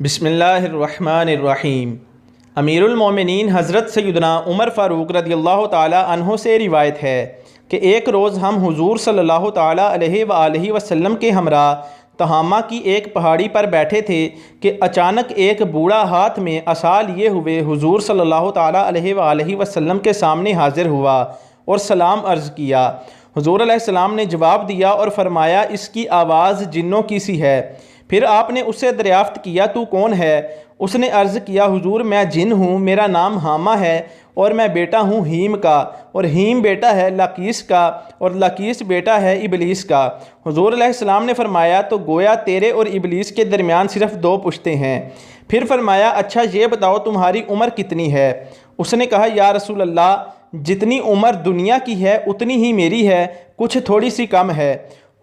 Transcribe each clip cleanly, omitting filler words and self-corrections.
بسم اللہ الرحمن الرحیم۔ امیر المومنین حضرت سیدنا عمر فاروق رضی اللہ تعالیٰ عنہ سے روایت ہے کہ ایک روز ہم حضور صلی اللہ تعالیٰ علیہ وآلہ وسلم کے ہمراہ ہامہ کی ایک پہاڑی پر بیٹھے تھے کہ اچانک ایک بوڑھا ہاتھ میں عصا لیے ہوئے حضور صلی اللہ تعالیٰ علیہ وآلہ وسلم کے سامنے حاضر ہوا اور سلام عرض کیا۔ حضور علیہ السلام نے جواب دیا اور فرمایا اس کی آواز جنوں کی سی ہے۔ پھر آپ نے اس سے دریافت کیا تو کون ہے؟ اس نے عرض کیا حضور میں جن ہوں، میرا نام ہامہ ہے اور میں بیٹا ہوں ہیم کا، اور ہیم بیٹا ہے لاقیس کا، اور لاقیس بیٹا ہے ابلیس کا۔ حضور علیہ السلام نے فرمایا تو گویا تیرے اور ابلیس کے درمیان صرف 2 پشتیں ہیں۔ پھر فرمایا اچھا یہ بتاؤ تمہاری عمر کتنی ہے؟ اس نے کہا یا رسول اللہ جتنی عمر دنیا کی ہے اتنی ہی میری ہے، کچھ تھوڑی سی کم ہے۔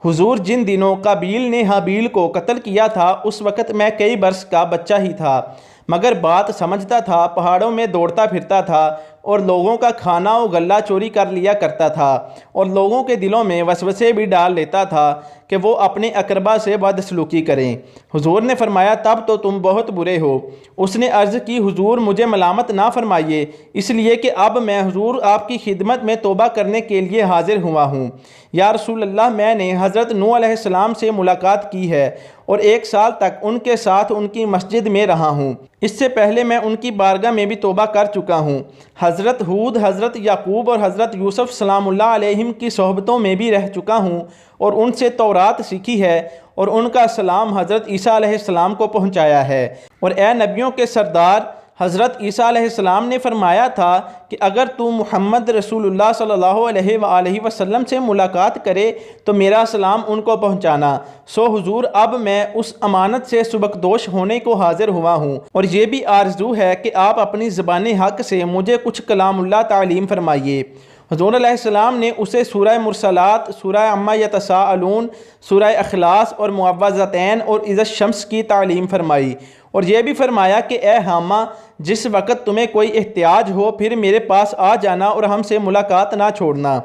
حضور جن دنوں قابیل نے حابیل کو قتل کیا تھا اس وقت میں کئی برس کا بچہ ہی تھا، مگر بات سمجھتا تھا، پہاڑوں میں دوڑتا پھرتا تھا اور لوگوں کا کھانا و غلہ چوری کر لیا کرتا تھا، اور لوگوں کے دلوں میں وسوسے بھی ڈال لیتا تھا کہ وہ اپنے اقربا سے بدسلوکی کریں۔ حضور نے فرمایا تب تو تم بہت برے ہو۔ اس نے عرض کی حضور مجھے ملامت نہ فرمائیے، اس لیے کہ اب میں حضور آپ کی خدمت میں توبہ کرنے کے لیے حاضر ہوا ہوں۔ یا رسول اللہ میں نے حضرت نوح علیہ السلام سے ملاقات کی ہے اور 1 سال تک ان کے ساتھ ان کی مسجد میں رہا ہوں، اس سے پہلے میں ان کی بارگاہ میں بھی توبہ کر چکا ہوں۔ حضرت ہود، حضرت یعقوب اور حضرت یوسف سلام اللہ علیہم کی صحبتوں میں بھی رہ چکا ہوں اور ان سے تورات سیکھی ہے، اور ان کا سلام حضرت عیسیٰ علیہ السلام کو پہنچایا ہے۔ اور اے نبیوں کے سردار حضرت عیسیٰ علیہ السلام نے فرمایا تھا کہ اگر تو محمد رسول اللہ صلی اللہ علیہ وآلہ وسلم سے ملاقات کرے تو میرا سلام ان کو پہنچانا۔ سو حضور اب میں اس امانت سے سبکدوش ہونے کو حاضر ہوا ہوں، اور یہ بھی آرزو ہے کہ آپ اپنی زبان حق سے مجھے کچھ کلام اللہ تعلیم فرمائیے۔ حضور علیہ السلام نے اسے سورہ مرسلات، سورہ عامہ یتساءلون، سورہ اخلاص اور معوذتین اور اذا الشمس کی تعلیم فرمائی، اور یہ بھی فرمایا کہ اے ہامہ جس وقت تمہیں کوئی احتیاج ہو پھر میرے پاس آ جانا اور ہم سے ملاقات نہ چھوڑنا۔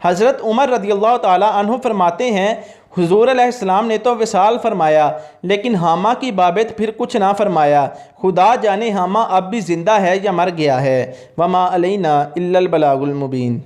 حضرت عمر رضی اللہ تعالیٰ عنہ فرماتے ہیں حضور علیہ السلام نے تو وصال فرمایا لیکن ہامہ کی بابت پھر کچھ نہ فرمایا۔ خدا جانے ہامہ اب بھی زندہ ہے یا مر گیا ہے۔ وما علینا الا البلاغ المبین۔